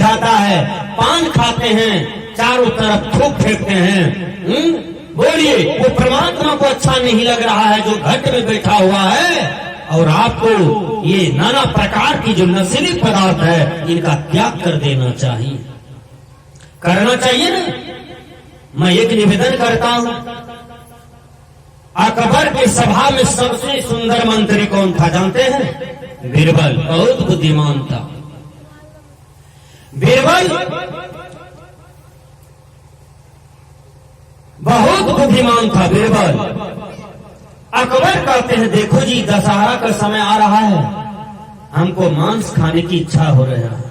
बुझाता है। पान खाते हैं, चारों तरफ थूक फेंकते हैं। बोलिए, वो परमात्मा को अच्छा नहीं लग रहा है जो घट में बैठा हुआ है, और आपको ये नाना प्रकार की जो नशीली पदार्थ है इनका त्याग कर देना चाहिए, करना चाहिए ना। मैं एक निवेदन करता हूं, अकबर की सभा में सबसे सुंदर मंत्री कौन था जानते हैं? बीरबल। बहुत बुद्धिमान था बीरबल, बहुत बुद्धिमान था बीरबल। अकबर कहते हैं, देखो जी, दशहरा का समय आ रहा है, हमको मांस खाने की इच्छा हो रहा है।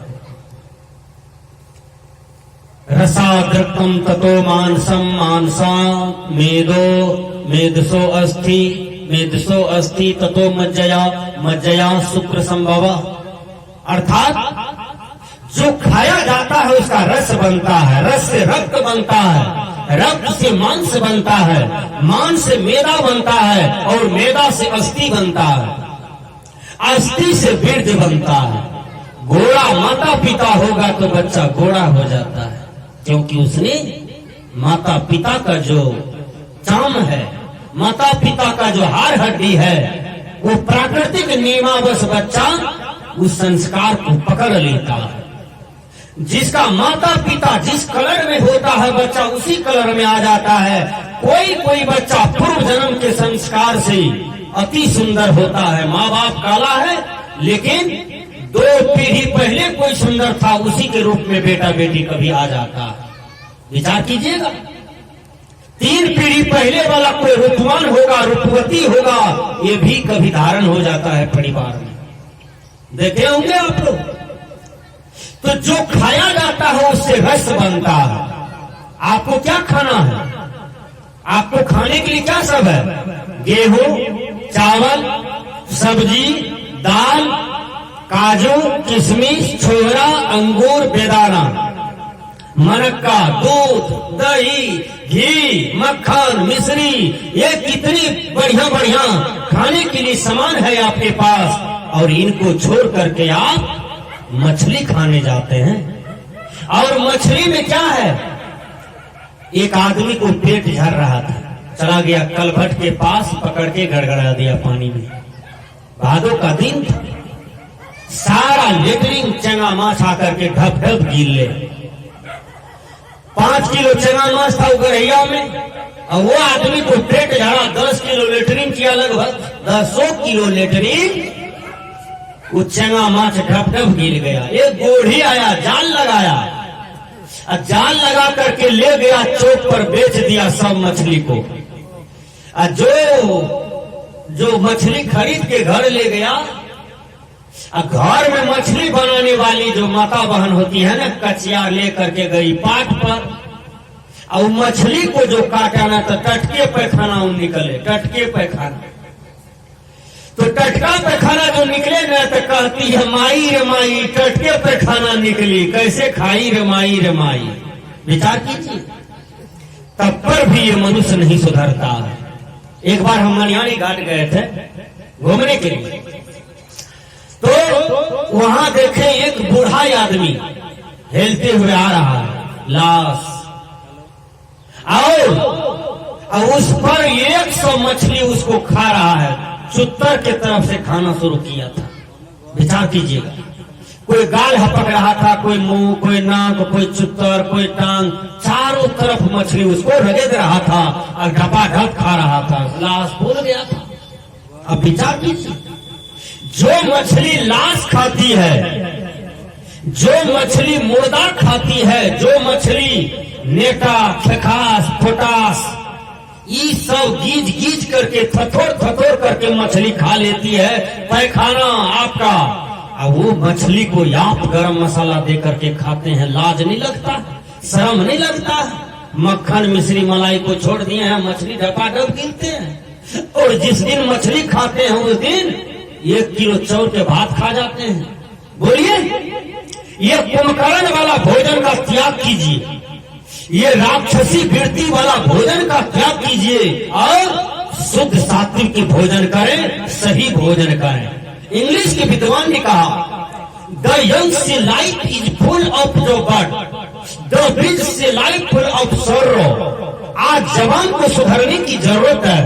रसादृक्तम ततो मांसम मांसा मेदसो अस्थि ततो मज्जया शुक्र संभव। अर्थात जो खाया जाता है उसका रस बनता है, रस से रक्त बनता है, रक्त से मांस बनता है, मांस से मेदा बनता है, और मेदा से अस्थि बनता है, अस्थि से वीर्य बनता है। घोड़ा माता पिता होगा तो बच्चा घोड़ा हो जाता है, क्योंकि उसने माता पिता का जो चाम है, माता पिता का जो हाड़ हड्डी है, वो प्राकृतिक नियमावश बच्चा उस संस्कार को पकड़ लेता है। जिसका माता पिता जिस कलर में होता है बच्चा उसी कलर में आ जाता है। कोई बच्चा पूर्व जन्म के संस्कार से अति सुंदर होता है। माँ बाप काला है, लेकिन 2 पीढ़ी पहले कोई सुंदर था, उसी के रूप में बेटा बेटी कभी आ जाता है। विचार कीजिएगा, 3 पीढ़ी पहले वाला कोई रूपवान होगा, रूपवती होगा, ये भी कभी धारण हो जाता है परिवार में। देखे होंगे आप लोग। तो जो खाया जाता है उससे रस बनता है। आपको क्या खाना है? आपको खाने के लिए क्या सब है? गेहूं, चावल, सब्जी, दाल, काजू, किशमिश, छोला, अंगूर, बेदाना, मरक्का, दूध, दही, घी, मक्खन, मिश्री, ये कितनी बढ़िया बढ़िया खाने के लिए सामान है आपके पास, और इनको छोड़ करके आप मछली खाने जाते हैं। और मछली में क्या है? एक आदमी को पेट झड़ रहा था, चला गया कलभट के पास, पकड़ के गड़गड़ा दिया पानी में। भादों का दिन था, सारा लेटरिन चंगा माछ आकर के ढप ढप गिर ले। 5 किलो चंगा माछ था उगरैया में, और वो आदमी को पेट झड़ा, 10 किलो लेटरिन किया, लगभग 100 किलो लेटरिन। वो चंगा माछ ढप ढप गिर गया। एक गोढ़ी आया, जाल लगाया, और जाल लगा करके ले गया, चौक पर बेच दिया सब मछली को। और जो मछली खरीद के घर ले गया, घर में मछली बनाने वाली जो माता बहन होती है ना, कचिया ले करके गई पाट पर, और मछली को जो काटाना तो टटके पैखाना निकले, टटके पैखाना। तो टटका पैखाना जो निकले ना, तो कहती है, माई रे माई, टटके पैखाना निकली, कैसे खाई रे माई रे माई। विचार कीजिए, तब पर भी ये मनुष्य नहीं सुधरता है। एक बार हम मनियारी घाट गए थे घूमने के लिए, तो वहां देखे एक बूढ़ा आदमी हेलते हुए आ रहा है, लाश, और उस पर 100 मछली उसको खा रहा है। चुत्तर के तरफ से खाना शुरू किया था। विचार कीजिएगा, कोई गाल हपक रहा था, कोई मुंह, कोई नाक, कोई चुत्तर, कोई टांग, चारों तरफ मछली उसको रगड़ रहा था, और ढपाढप खा रहा था। लाश फूल गया था। अब विचार कीजिए, जो मछली लाश खाती है, जो मछली मुर्दा खाती है, जो मछली नेटा, खखास, पोटास, ये सब गीज करके, थथोड़ करके मछली खा लेती है, पैखाना आपका। और वो मछली को आप गरम मसाला दे करके खाते हैं। लाज नहीं लगता? शर्म नहीं लगता? मक्खन, मिश्री, मलाई को छोड़ दिए हैं, मछली ढपाढप गिनते हैं। और जिस दिन मछली खाते हैं उस दिन 1 किलो चाउर के भात खा जाते हैं। बोलिए, ये कुंभकर्ण वाला भोजन का त्याग कीजिए, ये राक्षसी वृत्ति वाला भोजन का त्याग कीजिए, और शुद्ध सात्विक भोजन करें, सही भोजन करें। इंग्लिश के विद्वान ने कहा, The young say life is full of joy, the rich say life full of sorrow. आज जवान को सुधरने की जरूरत है,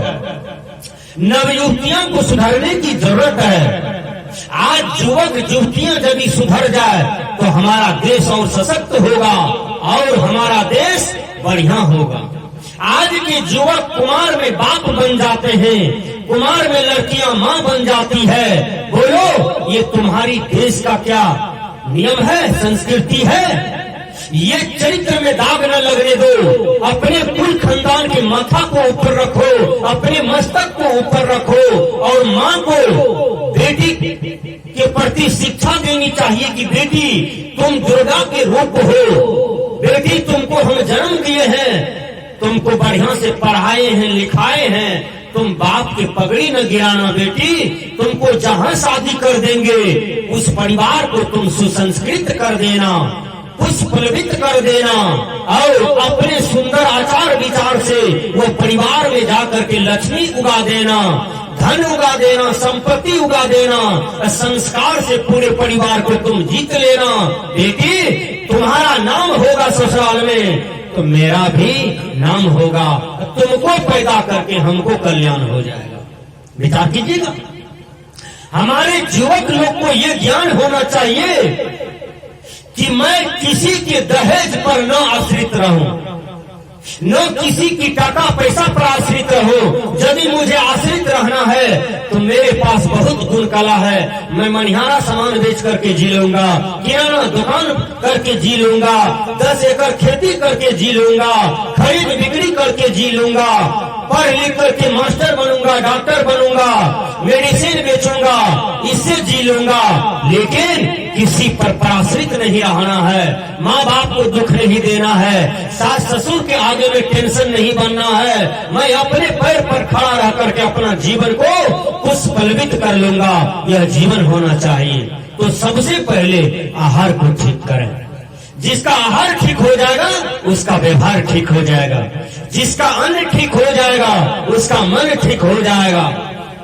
नवयुवतियों को सुधरने की जरूरत है। आज युवक युवतियां यदि सुधर जाए तो हमारा देश और सशक्त होगा और हमारा देश बढ़िया होगा। आज के युवक कुमार में बाप बन जाते हैं, कुमार में लड़कियां मां बन जाती है। बोलो, ये तुम्हारी देश का क्या नियम है, संस्कृति है? ये चरित्र में दाग न लगने दो। अपने कुल खानदान के माथा को ऊपर रखो, अपने मस्तक को ऊपर रखो और मां को बेटी के प्रति शिक्षा देनी चाहिए कि बेटी तुम दुर्गा के रूप हो, बेटी तुमको हम जन्म दिए हैं, तुमको बढ़िया से पढ़ाए हैं लिखाए हैं, तुम बाप की पगड़ी न गिराना बेटी, तुमको जहां शादी कर देंगे उस परिवार को तुम सुसंस्कृत कर देना, पुष्पलवित कर देना और अपने सुंदर आचार विचार से वो परिवार में जाकर के लक्ष्मी उगा देना, धन उगा देना, संपत्ति उगा देना, संस्कार से पूरे परिवार को तुम जीत लेना। बेटी तुम्हारा नाम होगा ससुराल में तो मेरा भी नाम होगा, तुमको पैदा करके हमको कल्याण हो जाएगा। विचार कीजिएगा, हमारे युवक लोग को ये ज्ञान होना चाहिए कि मैं किसी के दहेज पर न आश्रित रहूं, न किसी की टाका पैसा पर आश्रित रहूं। यदि मुझे आश्रित रहना है तो मेरे पास बहुत गुण कला है, मैं मनिहारा सामान बेच करके जी लूंगा, किराना दुकान करके जी लूंगा, 10 एकड़ खेती करके जी लूंगा, खरीद बिक्री करके जी लूंगा, पढ़ लिख करके मास्टर बनूंगा, डॉक्टर बनूंगा, मेडिसिन बेचूंगा, इससे जी लूंगा। लेकिन किसी पर पराश्रित नहीं रहना है, माँ बाप को दुख नहीं देना है, सास ससुर के आगे में टेंशन नहीं बनना है, मैं अपने पैर पर खड़ा रह करके अपना जीवन को पुष्पलवित कर लूंगा, यह जीवन होना चाहिए। तो सबसे पहले आहार को ठीक करें। जिसका आहार ठीक हो जाएगा उसका व्यवहार ठीक हो जाएगा, जिसका अन्न ठीक हो जाएगा उसका मन ठीक हो जाएगा।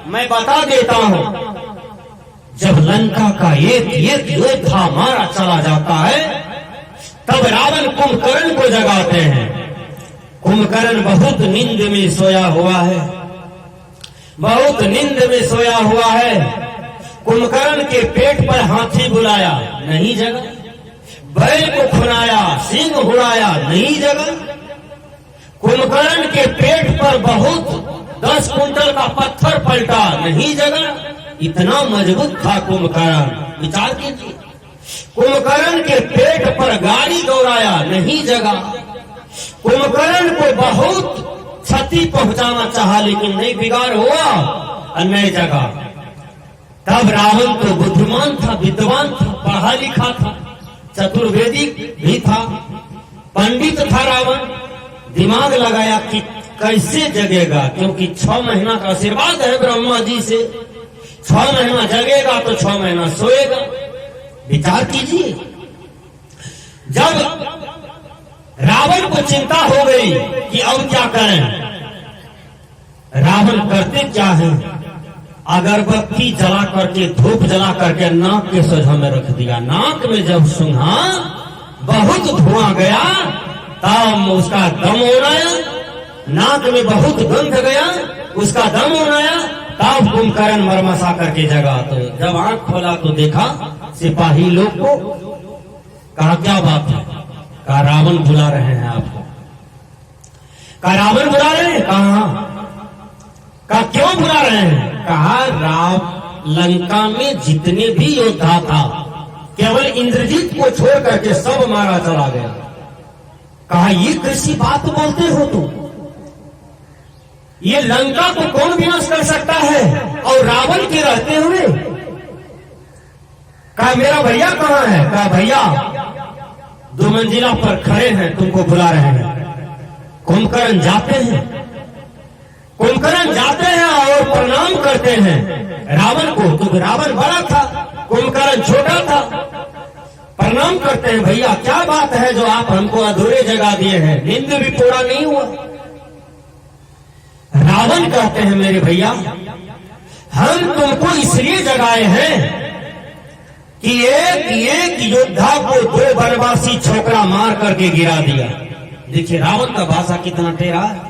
मैं बता देता हूं, जब लंका का एक योद्धा मारा चला जाता है तब रावण कुंभकर्ण को जगाते हैं। कुंभकर्ण बहुत नींद में सोया हुआ है, बहुत नींद में सोया हुआ है। कुंभकर्ण के पेट पर हाथी बुलाया, नहीं जगा। बैल को खुनाया, सिंह हुड़ाया, नहीं जगा। कुंभकर्ण के पेट पर बहुत 10 कुंटल का पत्थर पलटा, नहीं जगा। इतना मजबूत था कुंभकर्ण। विचार कीजिए, कुंभकर्ण के पेट पर गाड़ी दौड़ाया, नहीं जगा। कुंभकर्ण को बहुत क्षति पहुंचाना चाहा लेकिन नहीं, बिगाड़ हुआ और नहीं जगा। तब रावण तो बुद्धिमान था, विद्वान था, पढ़ा लिखा था, चतुर्वेदी भी था, पंडित था रावण। दिमाग लगाया कि कैसे जगेगा, क्योंकि 6 महीना का आशीर्वाद है ब्रह्मा जी से, 6 महीना जगेगा तो 6 महीना सोएगा। विचार कीजिए, जब रावण को चिंता हो गई कि अब क्या करें, रावण करते क्या है, अगरबत्ती जला करके, धूप जला करके नाक के सोझा में रख दिया। नाक में जब सूंघा बहुत धुआं गया तब उसका दम उड़ाया, नाक में बहुत गंध गया, उसका दम उड़ाया, तब कुंभकर्ण मरमसा करके जगा। तो जब आंख खोला तो देखा सिपाही लोग को। कहा क्या बात है? कहा रावण बुला रहे हैं आपको। कहा रावण बुला रहे हैं? कहा क्यों बुला रहे हैं? कहा लंका में जितने भी योद्धा था केवल इंद्रजीत को छोड़ करके सब मारा चला गया। कहा ये कैसी बात बोलते हो तुम, ये लंका को कौन विनाश कर सकता है और रावण के रहते हुए? कहा मेरा भैया कहाँ है? कहा भैया 2 मंजिला पर खड़े हैं, तुमको बुला रहे हैं। कुंभकर्ण जाते हैं, कुंभकर्ण जाते हैं और प्रणाम करते हैं रावण को। तो रावण बड़ा था, कुंभकर्ण छोटा था। प्रणाम करते हैं, भैया क्या बात है जो आप हमको अधूरे जगा दिए हैं, नींद भी पूरा नहीं हुआ। रावण कहते हैं मेरे भैया हम तुमको इसलिए जगाए हैं कि एक योद्धा को 2 बनवासी छोकरा मार करके गिरा दिया। देखिए रावण का भाषा कितना टेढ़ा है।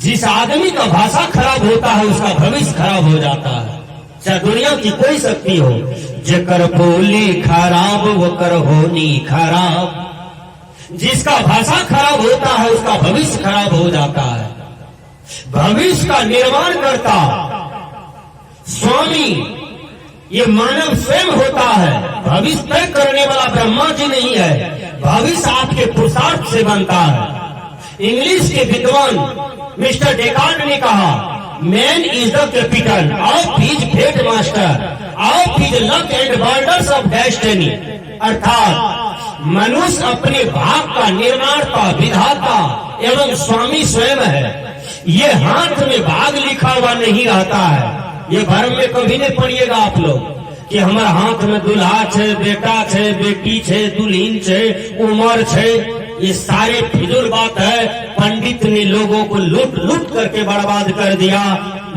जिस आदमी का भाषा खराब होता है उसका भविष्य खराब हो जाता है, चाहे दुनिया की कोई शक्ति हो। जेकर बोली खराब वो कर होनी खराब। जिसका भाषा खराब होता है उसका भविष्य खराब हो जाता है। भविष्य का निर्माण करता स्वामी ये मानव स्वयं होता है। भविष्य तय करने वाला ब्रह्मा जी नहीं है, भविष्य आपके पुरुषार्थ से बनता है। इंग्लिश के विद्वान मिस्टर डेकार्ट ने कहा, man is the capital of his fate master of his luck and borders of destiny. अर्थात मनुष्य अपने भाग का निर्माता, विधाता एवं स्वामी स्वयं है। ये हाथ में भाग लिखा हुआ नहीं रहता है। ये भरम में कभी नहीं पढ़िएगा आप लोग कि हमारा हाथ में दुल्हा छे, बेटा छे, बेटी छे, दुल्हीन छे, उमर छे। ये सारे फिजूल बात है। पंडित ने लोगों को लूट लूट करके बर्बाद कर दिया,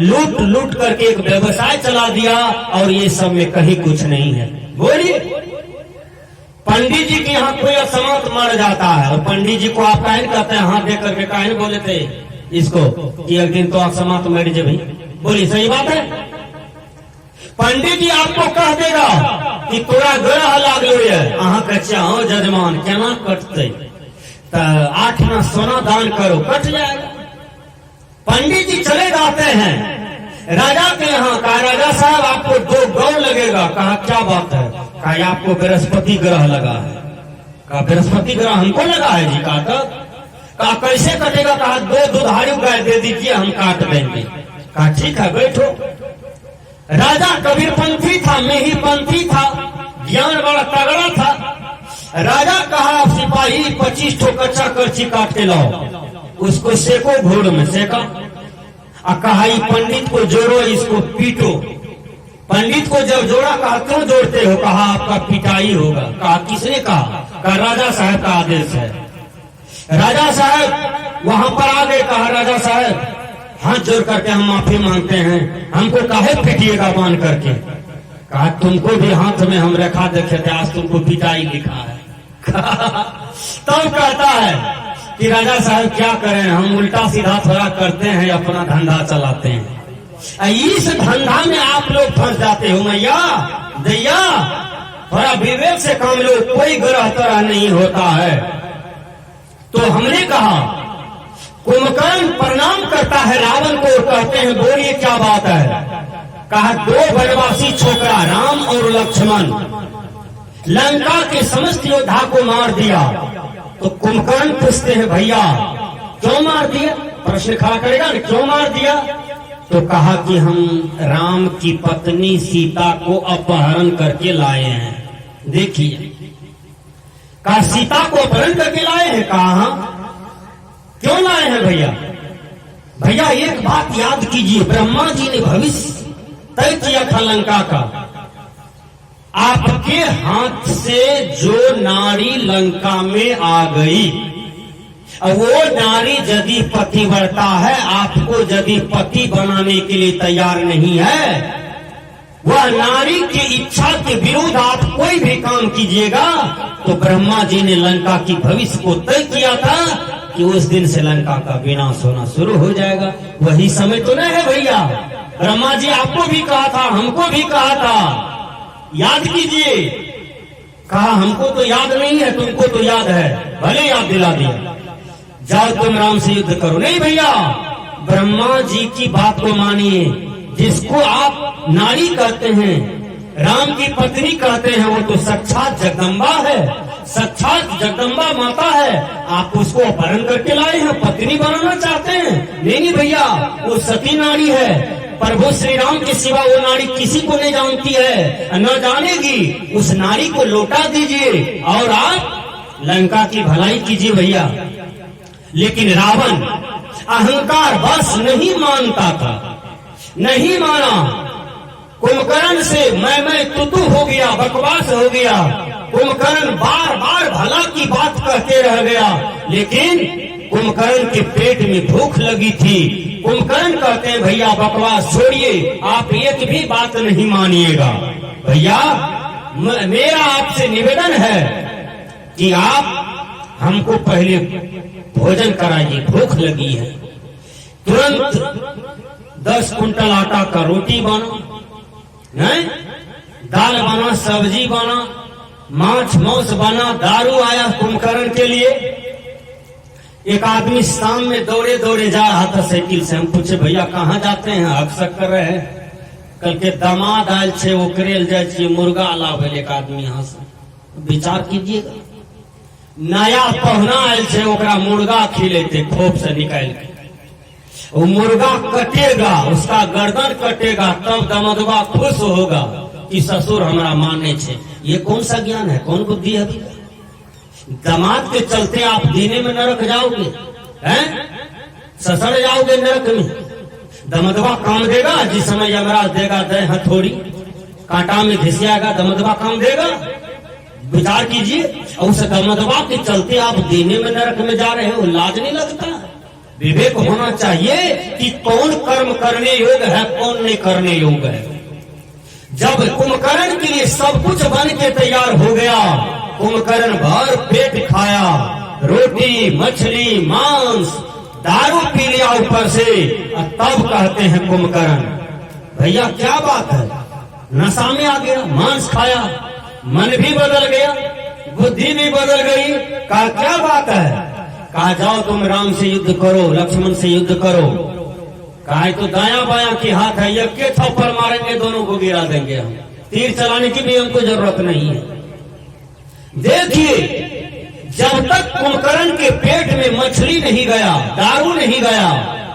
लूट लूट करके एक व्यवसाय चला दिया, और ये सब में कहीं कुछ नहीं है। बोलिए, पंडित जी के यहाँ कोई असमर्थ मर जाता है और पंडित जी को आप काहे कहते हैं, हाथ दे करके काहे बोले थे इसको कि एक दिन तो आप समाप्त मर जाए भाई। बोलिए, सही बात है। पंडित जी आपको कह देगा कि तोरा ग्रह लागलो है, अहाँ कच्चा हो जजमान केना कटते, 8 आना सोना दान करो, कट जाएगा। पंडित जी चले जाते हैं राजा के यहाँ, कहा राजा साहब आपको 2 गौ लगेगा। कहा क्या बात है? कहा आपको बृहस्पति ग्रह लगा है। कहा बृहस्पति ग्रह हमको लगा है जी। कहा कैसे कटेगा? कहा 2 दुधारू गाय दे दीजिए, हम काट देंगे। कहा ठीक है बैठो। राजा कबीरपंथी था, मेहीपंथी था, ज्ञान बड़ा तगड़ा था। राजा कहा सिपाही 25 ठो कच्चा करची काट के लाओ, उसको सेको, घोड़ में सेका। कहा पंडित को जोड़ो, इसको पीटो। पंडित को जब जोड़ा, कहा क्यों जोड़ते हो? कहा आपका पिटाई होगा। कहा किसने कहा? कहा राजा साहब का आदेश है। राजा साहब वहां पर आ गए। कहा राजा साहब हाथ जोड़ करके हम माफी मांगते हैं, हमको काहे पीटिएगा बांध करके? कहा तुमको भी हाथ में हम रेखा देखे थे, आज तुमको पिटाई लिखा है। तब कहता है कि राजा साहब क्या करें, हम उल्टा सीधा थोड़ा करते हैं, अपना धंधा चलाते हैं। इस धंधा में आप लोग फंस जाते हो। मैया दैया थोड़ा विवेक से काम लो, कोई ग्रह तरह नहीं होता है। तो हमने कहा कुंभकर्ण प्रणाम करता है रावण को, कहते हैं बोलिए क्या बात है? कहा 2 बनवासी छोकरा राम और लक्ष्मण लंका के समस्त योद्धा को मार दिया। तो कुंभकर्ण पूछते हैं भैया क्यों मार दिया? प्रश्न खड़ा करेगा ना, क्यों मार दिया? तो कहा कि हम राम की पत्नी सीता को अपहरण करके लाए हैं। देखिए, कहा सीता को अपहरण करके लाए हैं? कहा क्यों लाए हैं भैया? भैया एक बात याद कीजिए, ब्रह्मा जी ने भविष्य तय किया था लंका का। आपके हाथ से जो नारी लंका में आ गई, वो नारी यदि पतिव्रता है, आपको यदि पति बनाने के लिए तैयार नहीं है, वह नारी की इच्छा के विरुद्ध आप कोई भी काम कीजिएगा, तो ब्रह्मा जी ने लंका की भविष्य को तय किया था कि उस दिन से लंका का विनाश होना शुरू हो जाएगा। वही समय तो नहीं है भैया? ब्रह्मा जी आपको भी कहा था, हमको भी कहा था, याद कीजिए। कहा हमको तो याद नहीं है, तुमको तो याद है, भले याद दिला दिया, जाओ तुम राम से युद्ध करो। नहीं भैया, ब्रह्मा जी की बात को मानिए। जिसको आप नारी कहते हैं, राम की पत्नी कहते हैं, वो तो साक्षात जगदम्बा है, साक्षात जगदम्बा माता है। आप उसको अपहरण करके लाए हैं, पत्नी बनाना चाहते हैं? नहीं भैया, वो सती नारी है। प्रभु श्री राम के सिवा वो नारी किसी को नहीं जानती है, न जानेगी। उस नारी को लौटा दीजिए और आप लंका की भलाई कीजिए भैया। लेकिन रावण अहंकार बस नहीं मानता था, नहीं माना। कुंभकर्ण से मैं तुतु हो गया, बकवास हो गया। कुंभकर्ण बार बार भला की बात कहते रह गया, लेकिन कुंभकर्ण के पेट में भूख लगी थी। कुंभकर्ण कहते हैं भैया बकवास छोड़िए, आप एक भी बात नहीं मानिएगा। भैया मेरा आपसे निवेदन है कि आप हमको पहले भोजन कराइए, भूख लगी है। तुरंत 10 कुंटल आटा का रोटी बना, नहीं दाल बना, सब्जी बना, मांस मौस बना, दारू आया कुंभकर्ण के लिए। एक आदमी शाम में दौड़े दौड़े जा रहा था साइकिल से। हम पूछे भैया कहाँ जाते हैं? अक्सर कर रहे हैं। कल के दामाद आयल छे ओकरे जाए मुर्गा लावे। एक आदमी यहाँ से विचार कीजिएगा, नया पहना आयल छे ओकरा मुर्गा खिलेते खोप से निकाल के। वो मुर्गा कटेगा, उसका गर्दन कटेगा, तब दमदबा खुश होगा कि ससुर हमारा माने छे। ये कौन सा ज्ञान है, कौन बुद्धि है? दामाद के चलते आप दीने में नरक जाओगे, हैं? ससुर जाओगे नरक में। दमदबा काम देगा? जिस समय यमराज देगा दे हथौड़ी, कांटा में घिसियागा, दमदबा काम देगा? विचार कीजिए। और उस दमदबा के चलते आप दीने में नरक में जा रहे हो, लाज नहीं लगता? विवेक होना चाहिए कि कौन कर्म करने योग्य है, कौन नहीं करने योग्य है। जब कुंभकर्ण के लिए सब कुछ बन के तैयार हो गया, कुंभकर्ण भर पेट खाया, रोटी मछली मांस दारू पी लिया ऊपर से, तब कहते हैं कुंभकर्ण भैया क्या बात है, नशा में आ गया, मांस खाया, मन भी बदल गया, बुद्धि भी बदल गई। कहा क्या बात है? कहा जाओ तुम राम से युद्ध करो, लक्ष्मण से युद्ध करो। कहा तो दाया बाया की हाथ है, एक के थप्पड़ मारेंगे, दोनों को गिरा देंगे हम, तीर चलाने की भी हमको जरूरत नहीं है। देखिए जब तक कुंभकर्ण के पेट में मछली नहीं गया, दारू नहीं गया,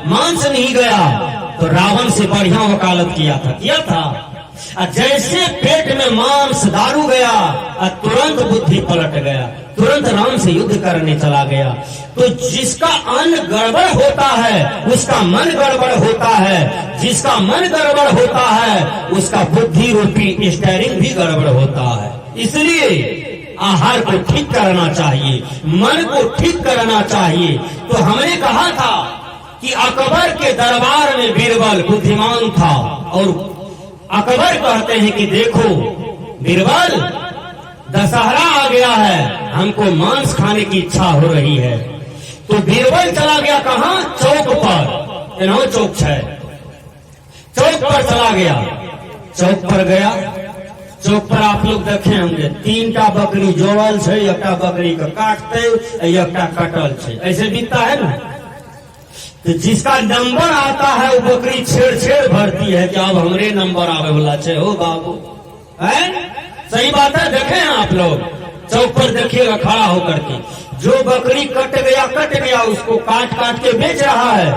मांस नहीं गया, तो रावण से बढ़िया वकालत किया था। जैसे पेट में मांस दारू गया, तुरंत बुद्धि पलट गया, तुरंत राम से युद्ध करने चला गया। तो जिसका अन्न गड़बड़ होता है उसका मन गड़बड़ होता है, जिसका मन गड़बड़ होता है उसका बुद्धि रूपी स्टीयरिंग भी गड़बड़ होता है। इसलिए आहार को ठीक करना चाहिए, मन को ठीक करना चाहिए। तो हमने कहा था कि अकबर के दरबार में बीरबल बुद्धिमान था, और अकबर कहते हैं कि देखो बीरबल दशहरा आ गया है, हमको मांस खाने की इच्छा हो रही है। तो बीरबल चला गया कहाँ? चौक पर, इन्हों चौक है, चौक पर चला गया। चौक पर गया, चौक पर आप लोग देखे होंगे 3टा बकरी जोड़ल है, एकटा बकरी को काटते, एकटा कटल है, ऐसे बीतता है ना। तो जिसका नंबर आता है वो बकरी छेड़ छेड़ भरती है कि अब हमरे नंबर आवे वाला है, हो बाबू है। सही बात है, देखे हैं आप लोग, चौक पर देखिएगा खड़ा होकर के, जो बकरी कट गया उसको काट काट के बेच रहा है?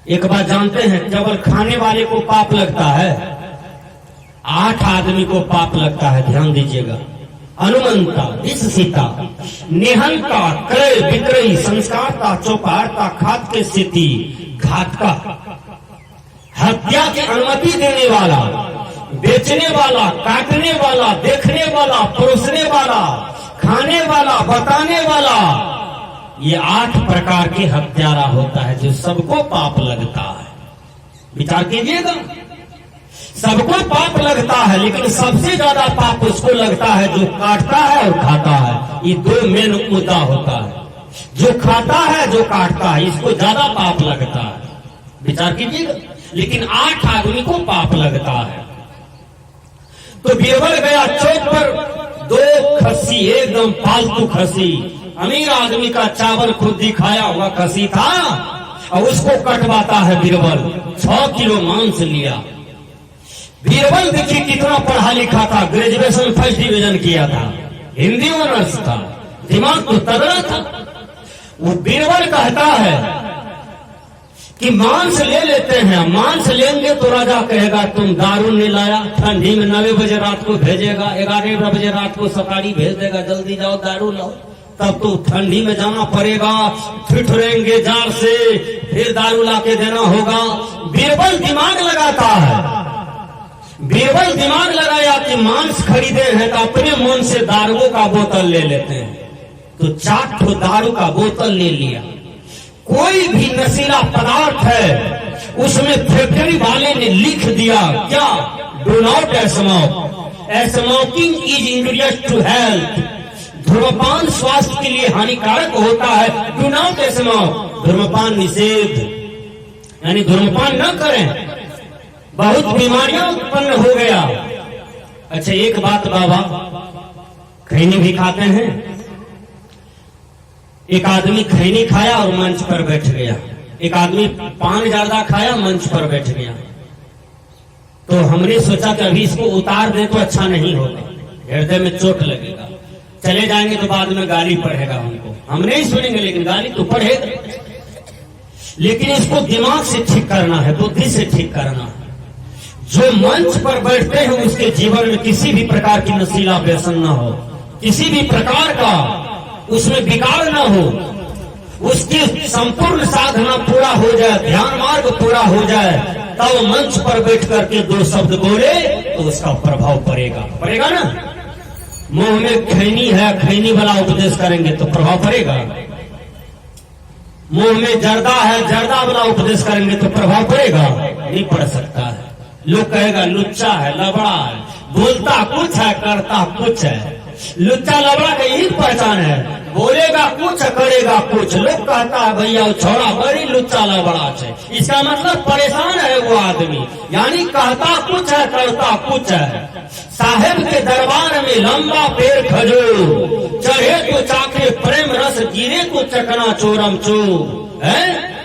एक बात जानते हैं, केवल खाने वाले को पाप लगता है, 8 आदमी को पाप लगता है, ध्यान दीजिएगा। अनुमंता, विषसिता, निहंता, क्रय विक्रयी, संस्कारता, चौपारता, खाद के स्थिति, घातका, हत्या की अनुमति देने वाला, बेचने वाला, काटने वाला, देखने वाला, परोसने वाला, खाने वाला, बताने वाला, ये 8 प्रकार के हत्यारा होता है जो सबको पाप लगता है। विचार कीजिएगा, सबको पाप लगता है, लेकिन सबसे ज्यादा पाप उसको लगता है जो काटता है और खाता है। ये 2 मेन मुद्दा होता है, जो खाता है, जो काटता है, इसको ज्यादा पाप लगता है। विचार कीजिएगा, लेकिन 8 आदमी को पाप लगता है। तो बीरबल गया चौक पर, 2 खस्सी, एकदम पालतू खस्सी, अमीर आदमी का चावल खुद दिखाया हुआ खस्सी था, और उसको कटवाता है बीरबल। 6 किलो मांस लिया। बीरबल देखिए कितना पढ़ा लिखा था, ग्रेजुएशन फर्स्ट डिवीजन किया था, हिंदी ऑनर्स था, दिमाग तो तगड़ा था। वो बीरबल कहता है कि मांस ले लेते हैं, मांस लेंगे तो राजा कहेगा तुम दारू नहीं लाया, ठंडी में 9 बजे रात को भेजेगा, 11 बजे रात को सकारी भेज देगा, जल्दी जाओ दारू लाओ, तब तो ठंडी में जाना पड़ेगा, ठिठुरेंगे जार से, फिर दारू ला के देना होगा। बीरबल दिमाग लगाता है, बीरबल दिमाग लगाया कि मांस खरीदे हैं तो अपने मन से दारू का बोतल ले लेते हैं, तो 4 ठो दारू का बोतल ले लिया। कोई भी नशीला पदार्थ है उसमें फैक्ट्री वाले ने लिख दिया, क्या do not smoke, smoking is injurious to health, धूम्रपान स्वास्थ्य के लिए हानिकारक होता है। डू नॉट स्मोक, धूम्रपान निषेध, यानी धूम्रपान न करें, बहुत बीमारियां उत्पन्न हो गया। अच्छा एक बात बाबा, खैनी भी खाते हैं, एक आदमी खैनी खाया और मंच पर बैठ गया, एक आदमी पान ज्यादा खाया मंच पर बैठ गया, तो हमने सोचा कि अभी इसको उतार दें तो अच्छा नहीं होगा, हृदय में चोट लगेगा, चले जाएंगे तो बाद में गाली पड़ेगा हमको, हम नहीं सुनेंगे लेकिन गाली तो पड़ेगा। लेकिन इसको दिमाग से ठीक करना है, बुद्धि से ठीक करना है। जो मंच पर बैठते हैं उसके जीवन में किसी भी प्रकार की नशीला व्यसन न हो, किसी भी प्रकार का उसमें बिगाड़ न हो, उसकी संपूर्ण साधना पूरा हो जाए, ध्यान मार्ग पूरा हो जाए, तब मंच पर बैठ करके दो शब्द बोले तो उसका प्रभाव पड़ेगा ना। मुंह में खैनी है, खैनी वाला उपदेश करेंगे तो प्रभाव पड़ेगा। मुंह में जर्दा है, जर्दा वाला उपदेश करेंगे तो प्रभाव पड़ेगा, नहीं पड़ सकता है। लोग कहेगा लुच्चा है, लबड़ा है, बोलता कुछ है करता कुछ है। लुच्चा लबड़ा का यही पहचान है, बोलेगा कुछ करेगा कुछ। लोग कहता है भैया वो छोड़ा बड़ी लुच्चा लबड़ा है, इसका मतलब परेशान है वो आदमी, यानी कहता कुछ है करता कुछ है। साहेब के दरबार में लंबा पेड़ खजूर, चढ़े तो चाखे प्रेम रस, गिरे तो चकना चोरम चोर है।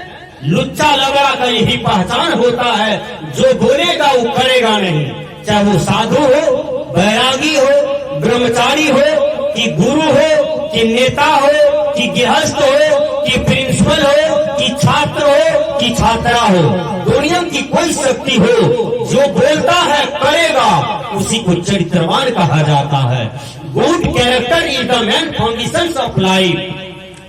लुच्चा लबड़ा का यही पहचान होता है, जो बोलेगा वो करेगा नहीं, चाहे वो साधु हो, बैरागी हो, ब्रह्मचारी हो, कि गुरु हो, कि नेता हो, कि गृहस्थ हो, कि प्रिंसिपल हो, कि छात्र हो, कि छात्रा हो, दुनिया की कोई शक्ति हो, जो बोलता है करेगा उसी को चरित्रवान कहा जाता है। Good character is the man foundation of life.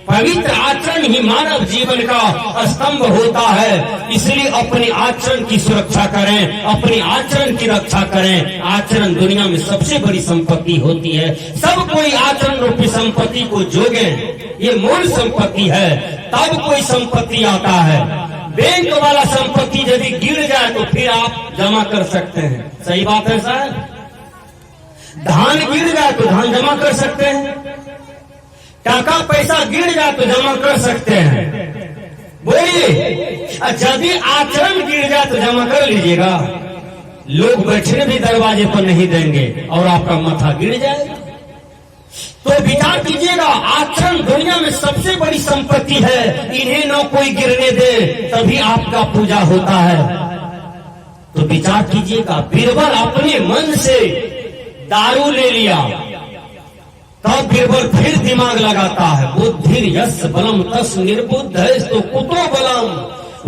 पवित्र आचरण ही मानव जीवन का स्तंभ होता है, इसलिए अपने आचरण की सुरक्षा करें, अपने आचरण की रक्षा करें। आचरण दुनिया में सबसे बड़ी संपत्ति होती है। सब कोई आचरण रूपी संपत्ति को जोगे, ये मूल संपत्ति है, तब कोई संपत्ति आता है। बैंक वाला संपत्ति यदि गिर जाए तो फिर आप जमा कर सकते हैं, सही बात है सर। धान गिर जाए तो धान जमा कर सकते हैं, टाका पैसा गिर जाए तो जमा कर सकते हैं, बोलिए। यदि आचरण गिर जाए तो जमा कर लीजिएगा। लोग बैठने भी दरवाजे पर नहीं देंगे और आपका माथा गिर जाएगा। तो विचार कीजिएगा, आचरण दुनिया में सबसे बड़ी संपत्ति है, इन्हें न कोई गिरने दे तभी आपका पूजा होता है। तो विचार कीजिएगा, बीरबल अपने मन से दारू ले लिया, तब बीरबल फिर दिमाग लगाता है, बुद्धिर यस्य बलम तस् निर्बुद्ध है तो कुतो बलम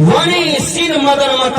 वने सिर मदन मत